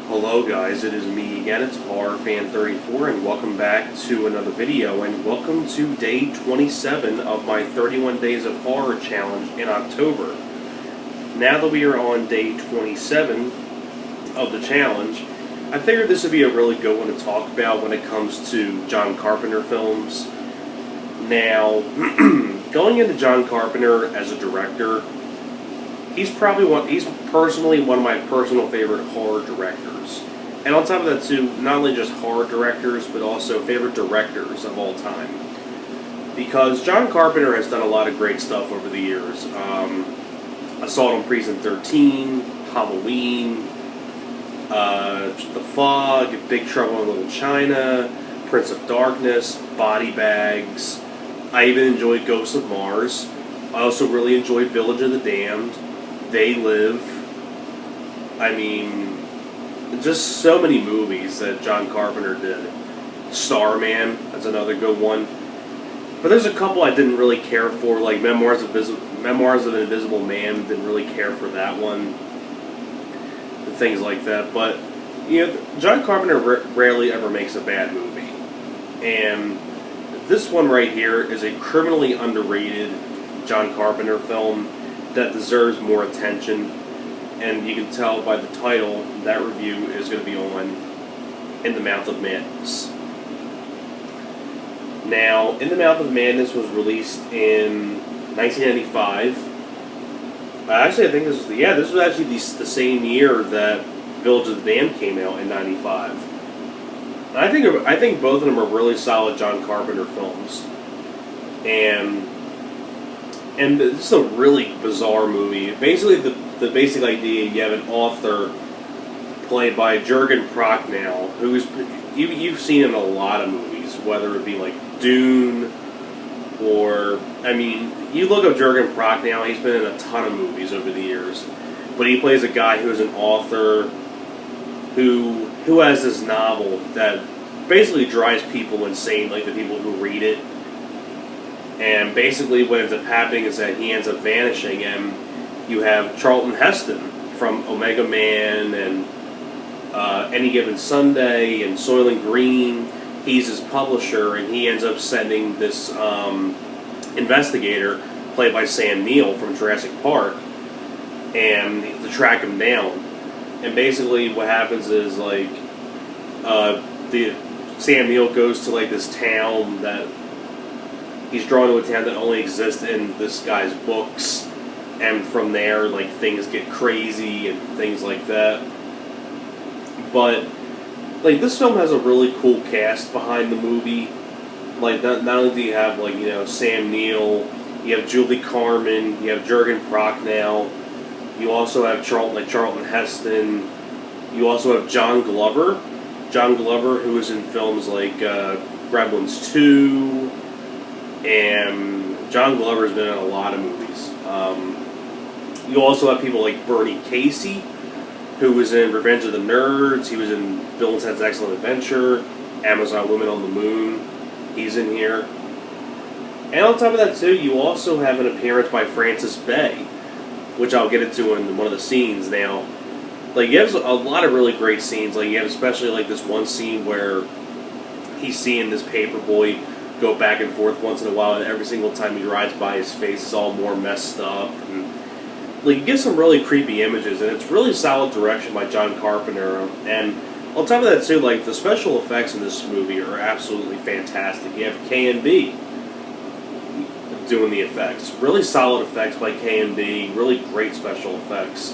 Hello guys, it is me again, it's HorrorFan34, and welcome back to another video, and welcome to day 27 of my 31 Days of Horror Challenge in October. Now that we are on day 27 of the challenge, I figured this would be a really good one to talk about when it comes to John Carpenter films. Now, going into John Carpenter as a director, he's personally one of my personal favorite horror directors. And on top of that too, not only just horror directors, but also favorite directors of all time. Because John Carpenter has done a lot of great stuff over the years. Assault on Precinct 13, Halloween, The Fog, Big Trouble in Little China, Prince of Darkness, Body Bags. I even enjoyed Ghosts of Mars. I also really enjoyed Village of the Damned, They Live. I mean, just so many movies that John Carpenter did. Starman, that's another good one. But there's a couple I didn't really care for, like Memoirs of an Invisible Man, didn't really care for that one. And things like that. But, you know, John Carpenter rarely ever makes a bad movie. And this one right here is a criminally underrated John Carpenter film that deserves more attention, and you can tell by the title that review is going to be on In the Mouth of Madness. Now, In the Mouth of Madness was released in 1995. Actually, I think this was actually the same year that Village of the Damned came out in '95. I think both of them are really solid John Carpenter films, and this is a really bizarre movie. Basically, the basic idea, you have an author played by Jürgen Prochnow, you've seen in a lot of movies, whether it be like Dune, or, I mean, you look up Jürgen Prochnow, he's been in a ton of movies over the years, but he plays a guy who's an author who has this novel that basically drives people insane, like the people who read it. And basically what ends up happening is that he ends up vanishing, and you have Charlton Heston from Omega Man and Any Given Sunday and Soylent Green. He's his publisher, and he ends up sending this investigator, played by Sam Neill from Jurassic Park, and to track him down. And basically what happens is, like, Sam Neill goes to, like, this town that he's drawn to, a town that only exists in this guy's books, and from there, like, things get crazy and things like that. But, like, this film has a really cool cast behind the movie. Like, not only do you have, like, you know, Sam Neill, you have Julie Carmen, you have Jürgen Prochnow, you also have Charlton Heston, you also have John Glover, who was in films like Gremlins 2, and John Glover's been in a lot of movies. You also have people like Bernie Casey, who was in Revenge of the Nerds. He was in Bill and Ted's Excellent Adventure, Amazon Women on the Moon. He's in here. And on top of that too, you also have an appearance by Frances Bay, which I'll get into in one of the scenes now. Like, you have a lot of really great scenes. Like, you have especially like this one scene where he's seeing this paperboy go back and forth once in a while, and every single time he rides by, his face is all more messed up. And, like, you get some really creepy images, and it's really solid direction by John Carpenter. And on top of that too, like, the special effects in this movie are absolutely fantastic. You have K&B doing the effects. Really solid effects by K&B, really great special effects.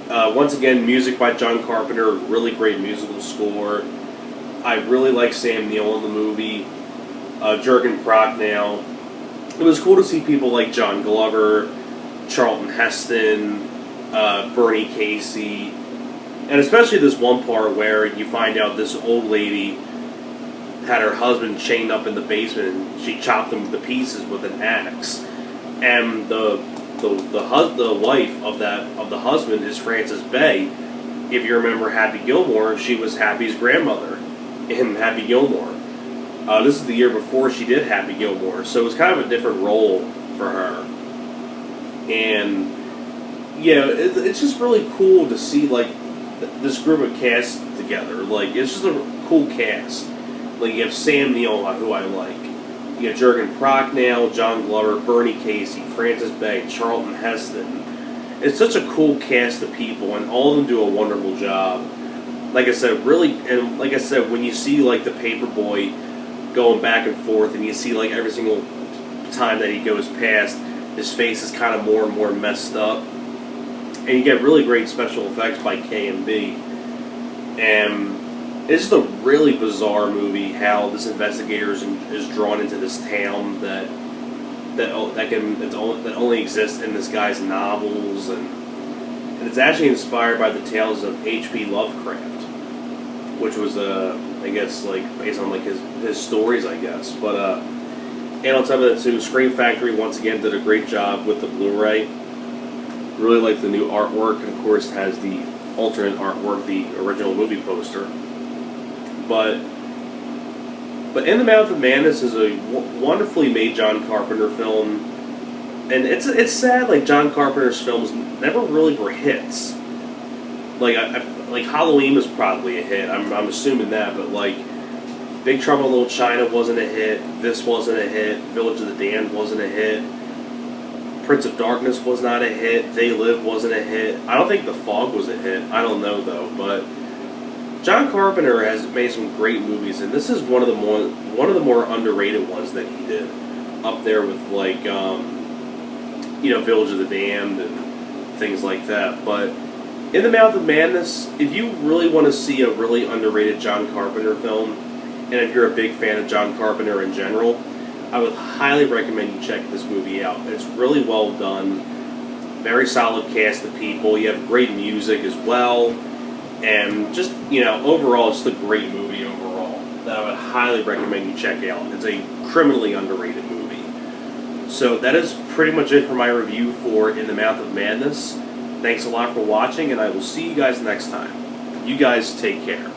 Once again, music by John Carpenter, really great musical score. I really like Sam Neill in the movie. Jürgen Prochnow. It was cool to see people like John Glover, Charlton Heston, Bernie Casey, and especially this one part where you find out this old lady had her husband chained up in the basement, and she chopped him to pieces with an axe. And the wife of the husband is Frances Bay. If you remember Happy Gilmore, she was Happy's grandmother in Happy Gilmore. This is the year before she did Happy Gilmore, so it was kind of a different role for her. And yeah, it's just really cool to see, like, this group of cast together. Like, it's just a cool cast. Like, you have Sam Neill, who I like. You have Jurgen Prochnow, John Glover, Bernie Casey, Francis Bay, Charlton Heston. It's such a cool cast of people, and all of them do a wonderful job. Like I said, really, and like I said, when you see, like, the Paperboy going back and forth, and you see, like, every single time that he goes past, his face is kind of more and more messed up. And you get really great special effects by K&B. And it's just a really bizarre movie how this investigator is drawn into this town that only exists in this guy's novels, and it's actually inspired by the tales of H.P. Lovecraft, which was I guess, like, based on, like, his stories, I guess. But and on top of that too, Scream Factory once again did a great job with the Blu-ray. Really like the new artwork, and of course has the alternate artwork, the original movie poster. But In the Mouth of Madness is a wonderfully made John Carpenter film, and it's sad. Like, John Carpenter's films never really were hits. Like like Halloween was probably a hit. I'm assuming that, but like Big Trouble in Little China wasn't a hit. This wasn't a hit. Village of the Damned wasn't a hit. Prince of Darkness was not a hit. They Live wasn't a hit. I don't think The Fog was a hit. I don't know though, but John Carpenter has made some great movies, and this is one of the more underrated ones that he did, up there with, like, Village of the Damned and things like that. But In the Mouth of Madness, if you really want to see a really underrated John Carpenter film, and if you're a big fan of John Carpenter in general, I would highly recommend you check this movie out. It's really well done, very solid cast of people. You have great music as well. And just, overall, it's a great movie overall that I would highly recommend you check out. It's a criminally underrated movie. So that is pretty much it for my review for In the Mouth of Madness. Thanks a lot for watching, and I will see you guys next time. You guys take care.